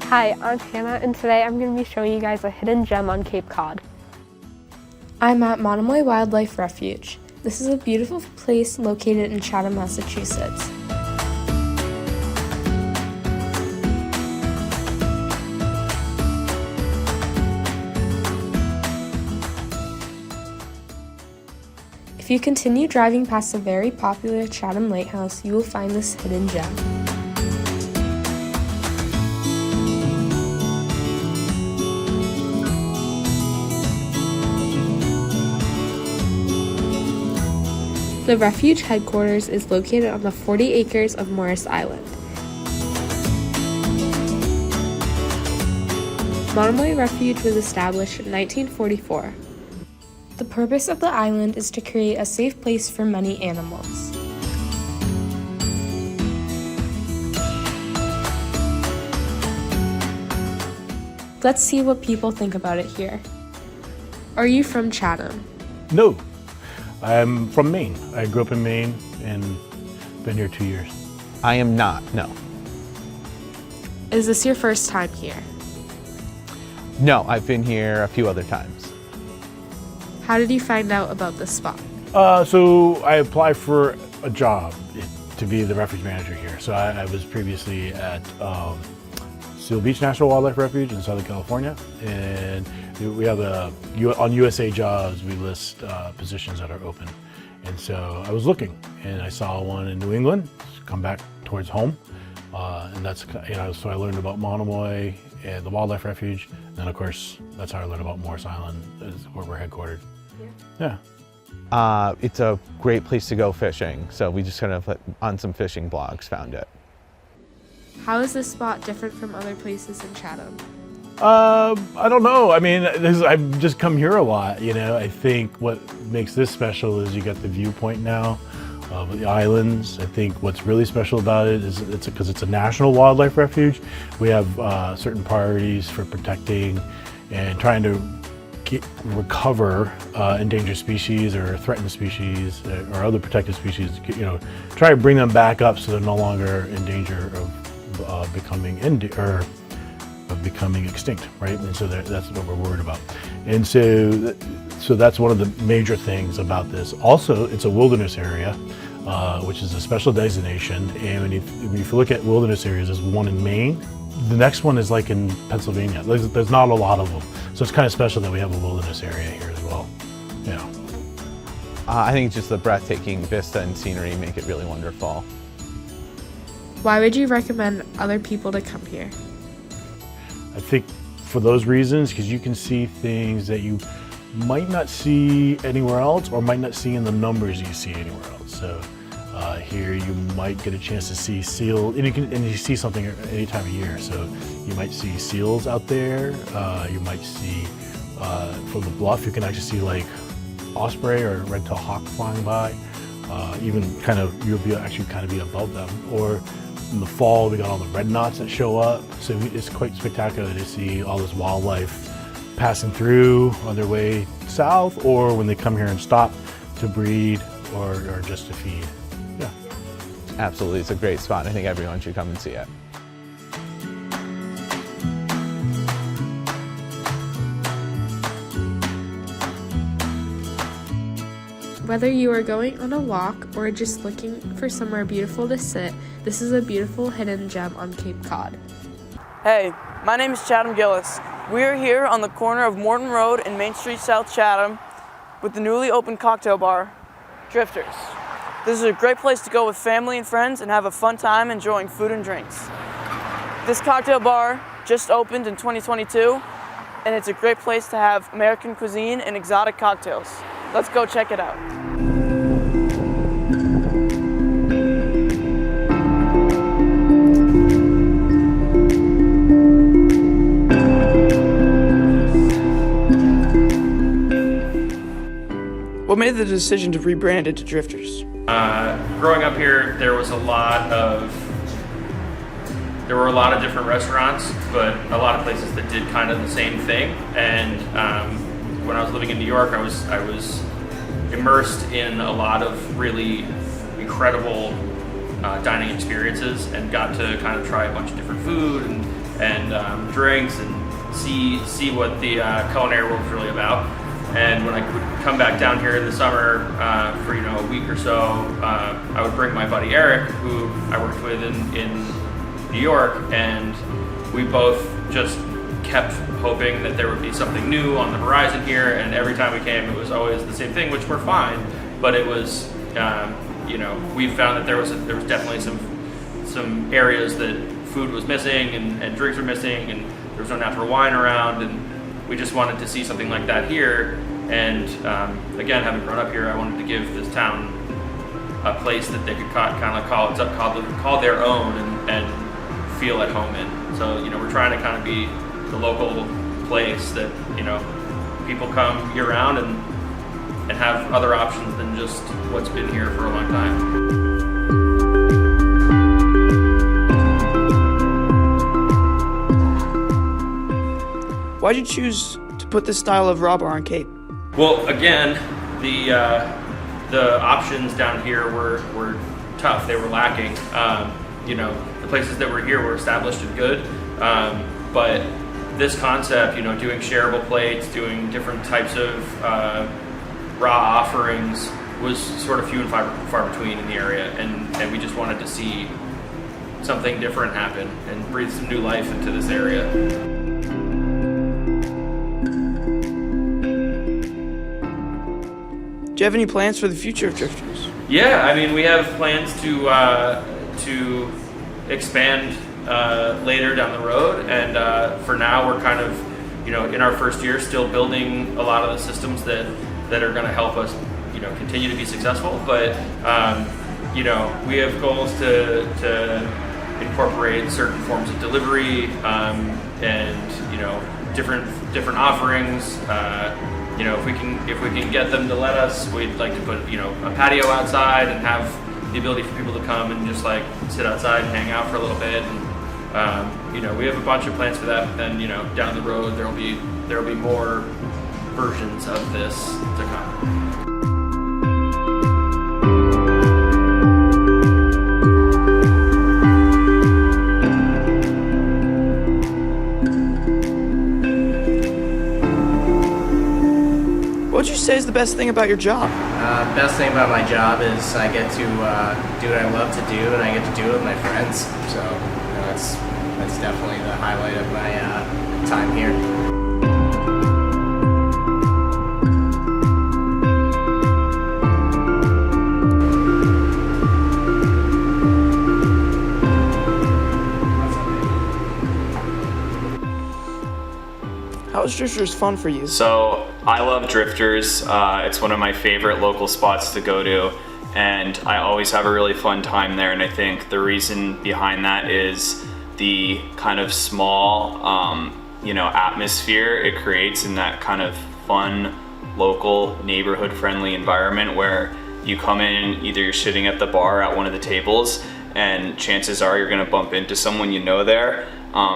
Hi, I'm Hannah, and today I'm going to be showing you guys a hidden gem on Cape Cod. I'm at Monomoy Wildlife Refuge. This is a beautiful place located in Chatham, Massachusetts. If you continue driving past the very popular Chatham Lighthouse, you will find this hidden gem. The refuge headquarters is located on the 40 acres of Morris Island. Monomoy Refuge was established in 1944. The purpose of the island is to create a safe place for many animals. Let's see what people think about it here. Are you from Chatham? No, I'm from Maine. I grew up in Maine and been here 2 years. I am not, no. Is this your first time here? No, I've been here a few other times. How did you find out about this spot? So I applied for a job to be the refuge manager here. So I was previously at Seal Beach National Wildlife Refuge in Southern California, and we have on USA Jobs we list positions that are open, and so I was looking and I saw one in New England, come back towards home, and that's so I learned about Monomoy and the Wildlife Refuge, and then of course that's how I learned about Morris Island, is where we're headquartered. Yeah. It's a great place to go fishing, so we just kind of on some fishing blogs found it. How is this spot different from other places in Chatham? I don't know. I mean, I've just come here a lot, you know. I think what makes this special is you got the viewpoint now of the islands. I think what's really special about it is because it's a national wildlife refuge. We have certain priorities for protecting and trying to recover endangered species or threatened species or other protected species, you know, try to bring them back up so they're no longer in danger of becoming extinct, right? And so that's what we're worried about. And so that's one of the major things about this. Also, it's a wilderness area, which is a special designation. And if you look at wilderness areas, there's one in Maine. The next one is like in Pennsylvania. There's not a lot of them. So it's kind of special that we have a wilderness area here as well. Yeah. I think just the breathtaking vista and scenery make it really wonderful. Why would you recommend other people to come here? I think for those reasons, because you can see things that you might not see anywhere else or might not see in the numbers you see anywhere else. So here you might get a chance to see seal, and you see something any time of year. So you might see seals out there. You might see from the bluff, you can actually see like osprey or red-tailed hawk flying by. Even you'll be above them. Or in the fall, we got all the red knots that show up. So it's quite spectacular to see all this wildlife passing through on their way south, or when they come here and stop to breed or just to feed. Yeah. Absolutely, it's a great spot. I think everyone should come and see it. Whether you are going on a walk or just looking for somewhere beautiful to sit, this is a beautiful hidden gem on Cape Cod. Hey, my name is Chatham Gillis. We are here on the corner of Morton Road and Main Street, South Chatham, with the newly opened cocktail bar, Drifters. This is a great place to go with family and friends and have a fun time enjoying food and drinks. This cocktail bar just opened in 2022, and it's a great place to have American cuisine and exotic cocktails. Let's go check it out. What made the decision to rebrand it to Drifters? Growing up here, there were a lot of different restaurants, but a lot of places that did kind of the same thing. And when I was living in New York, I was immersed in a lot of really incredible dining experiences and got to kind of try a bunch of different food and drinks and see what the culinary world's really about. And when I would come back down here in the summer for a week or so, I would bring my buddy Eric, who I worked with in New York, and we both just kept hoping that there would be something new on the horizon here. And every time we came, it was always the same thing, which we're fine. But it was, we found that there was definitely some areas that food was missing and drinks were missing, and there was no natural wine around, and we just wanted to see something like that here. And again, having grown up here, I wanted to give this town a place that they could kind of call their own and feel at home in. So we're trying to kind of be the local place that people come year round and have other options than just what's been here for a long time. Why'd you choose to put this style of raw bar on Cape? Well, again, the options down here were tough. They were lacking. The places that were here were established and good, but this concept, doing shareable plates, doing different types of raw offerings was sort of few and far between in the area, and we just wanted to see something different happen and breathe some new life into this area. Do you have any plans for the future of Drifters? Yeah, I mean, we have plans to expand later down the road, and for now we're kind of, in our first year, still building a lot of the systems that are going to help us, continue to be successful. But we have goals to incorporate certain forms of delivery and different offerings. If we can get them to let us, we'd like to put a patio outside and have the ability for people to come and just like sit outside and hang out for a little bit. And we have a bunch of plans for that. But then down the road there'll be more versions of this to come. What would you say is the best thing about your job? Best thing about my job is I get to do what I love to do, and I get to do it with my friends. So that's definitely the highlight of my time here. How is Drifters fun for you? So I love Drifters. It's one of my favorite local spots to go to, and I always have a really fun time there. And I think the reason behind that is the kind of small, atmosphere it creates in that kind of fun, local, neighborhood-friendly environment where you come in, either you're sitting at the bar at one of the tables, and chances are you're going to bump into someone there.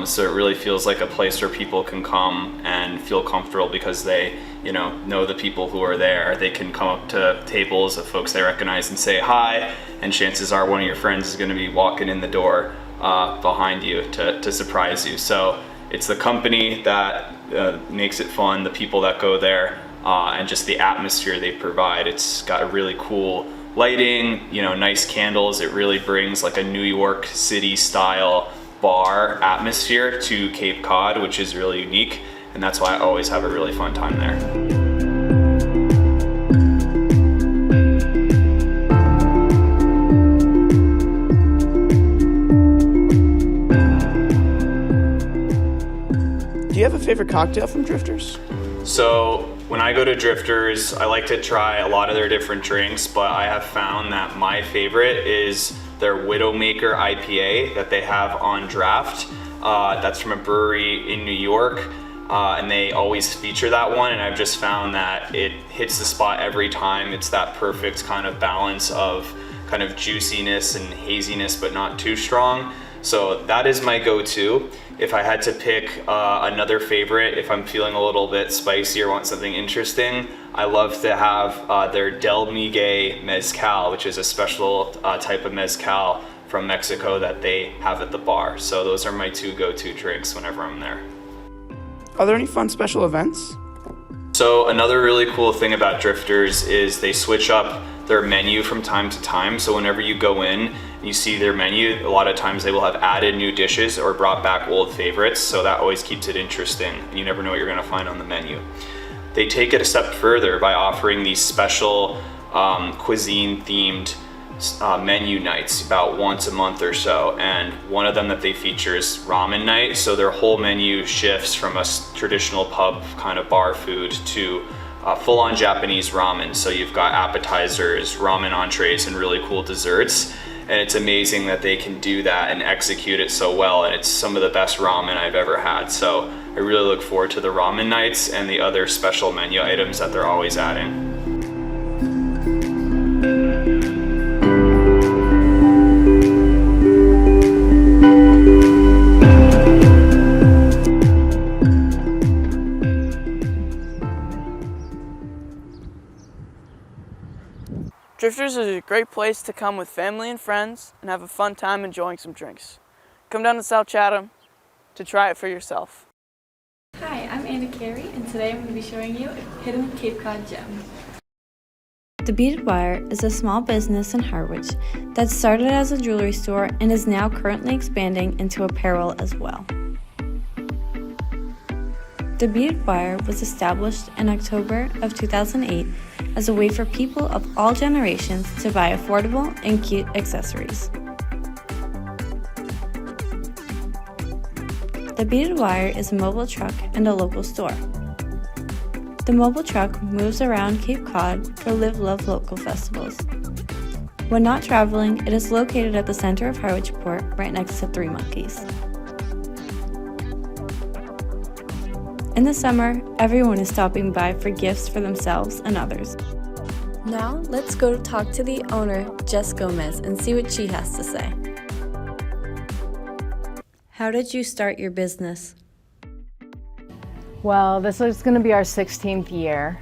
So it really feels like a place where people can come and feel comfortable because they, know the people who are there. They can come up to tables of folks they recognize and say hi, and chances are one of your friends is going to be walking in the door behind you to surprise you. So it's the company that makes it fun, the people that go there, and just the atmosphere they provide. It's got a really cool lighting, nice candles. It really brings like a New York City style bar atmosphere to Cape Cod, which is really unique, and that's why I always have a really fun time there. Do you have a favorite cocktail from Drifters? So when I go to Drifters, I like to try a lot of their different drinks, but I have found that my favorite is their Widowmaker IPA that they have on draft. That's from a brewery in New York, and they always feature that one, and I've just found that it hits the spot every time. It's that perfect kind of balance of kind of juiciness and haziness, but not too strong. So that is my go-to. If I had to pick another favorite, if I'm feeling a little bit spicy or want something interesting, I love to have their Del Migue Mezcal, which is a special type of mezcal from Mexico that they have at the bar. So those are my two go-to drinks whenever I'm there. Are there any fun special events? So another really cool thing about Drifters is they switch up their menu from time to time. So whenever you go in and you see their menu, a lot of times they will have added new dishes or brought back old favorites. So that always keeps it interesting. You never know what you're gonna find on the menu. They take it a step further by offering these special cuisine themed menu nights about once a month or so, and one of them that they feature is ramen night. So their whole menu shifts from a traditional pub kind of bar food to full-on Japanese ramen. So you've got appetizers, ramen entrees, and really cool desserts, and it's amazing that they can do that and execute it so well, and it's some of the best ramen I've ever had. So I really look forward to the ramen nights and the other special menu items that they're always adding. Drifters is a great place to come with family and friends and have a fun time enjoying some drinks. Come down to South Chatham to try it for yourself. Hi, I'm Anna Carey, and today I'm going to be showing you a hidden Cape Cod gem. The Beaded Wire is a small business in Harwich that started as a jewelry store and is now currently expanding into apparel as well. The Beaded Wire was established in October of 2008 as a way for people of all generations to buy affordable and cute accessories. The Beaded Wire is a mobile truck and a local store. The mobile truck moves around Cape Cod for Live Love Local festivals. When not traveling, it is located at the center of Harwich Port, right next to Three Monkeys. In the summer, everyone is stopping by for gifts for themselves and others. Now, let's go talk to the owner, Jess Gomez, and see what she has to say. How did you start your business? Well, this is going to be our 16th year.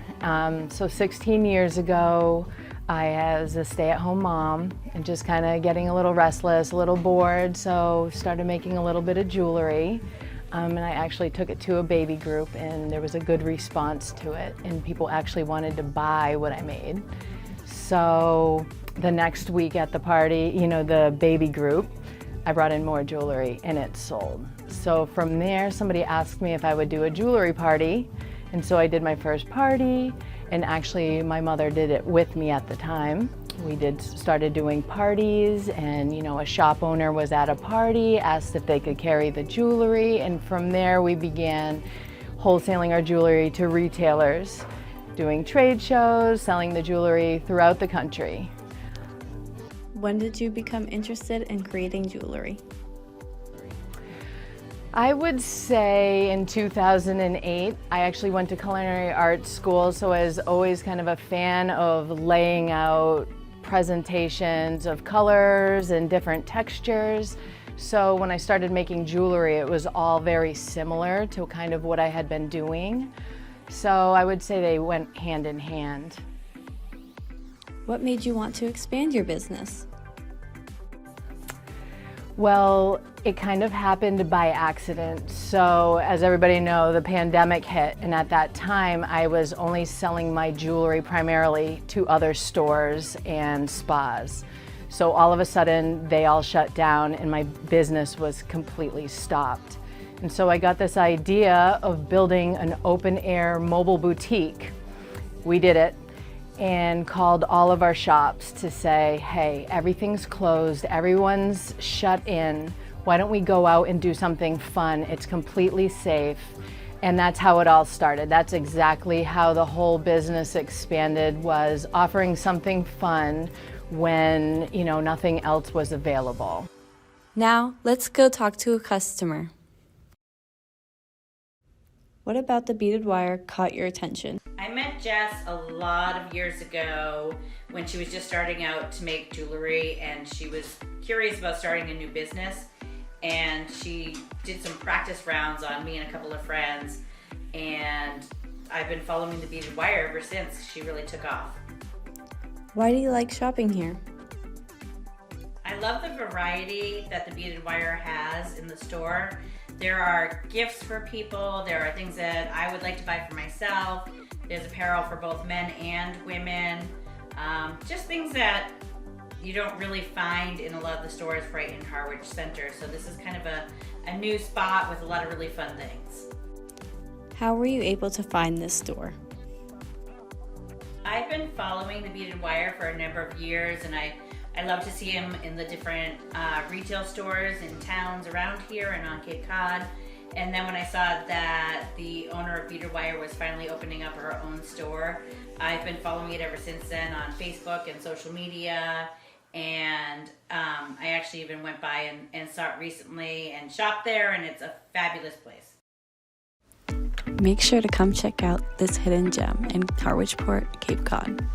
So 16 years ago, I was a stay-at-home mom and just kind of getting a little restless, a little bored, so started making a little bit of jewelry. And I actually took it to a baby group, and there was a good response to it, and people actually wanted to buy what I made. So the next week at the party, the baby group, I brought in more jewelry and it sold. So from there, somebody asked me if I would do a jewelry party, and so I did my first party, and actually my mother did it with me at the time. We started doing parties, and a shop owner was at a party, asked if they could carry the jewelry, and from there we began wholesaling our jewelry to retailers, doing trade shows, selling the jewelry throughout the country. When did you become interested in creating jewelry? I would say in 2008, I actually went to culinary arts school, so I was always kind of a fan of laying out presentations of colors and different textures. So when I started making jewelry, it was all very similar to kind of what I had been doing. So I would say they went hand in hand. What made you want to expand your business? Well, it kind of happened by accident. So as everybody knows, the pandemic hit, and at that time I was only selling my jewelry primarily to other stores and spas. So all of a sudden they all shut down and my business was completely stopped. And so I got this idea of building an open air mobile boutique. We did it and called all of our shops to say, hey, everything's closed, everyone's shut in. Why don't we go out and do something fun? It's completely safe. And that's how it all started. That's exactly how the whole business expanded, was offering something fun when, nothing else was available. Now, let's go talk to a customer. What about the beaded wire caught your attention? I met Jess a lot of years ago when she was just starting out to make jewelry, and she was curious about starting a new business, and she did some practice rounds on me and a couple of friends, and I've been following the beaded wire ever since. She really took off. Why do you like shopping here? I I love the variety that the beaded wire has in the store. There are gifts for people, there are things that I would like to buy for myself, there's apparel for both men and women, just things that you don't really find in a lot of the stores right in Harwich Center. So this is kind of a new spot with a lot of really fun things. How were you able to find this store? I've been following the beaded wire for a number of years, and I love to see him in the different retail stores in towns around here and on Cape Cod. And then when I saw that the owner of Beaded Wire was finally opening up her own store, I've been following it ever since then on Facebook and social media. And I actually even went by and saw it recently and shopped there, and it's a fabulous place. Make sure to come check out this hidden gem in Harwich Port, Cape Cod.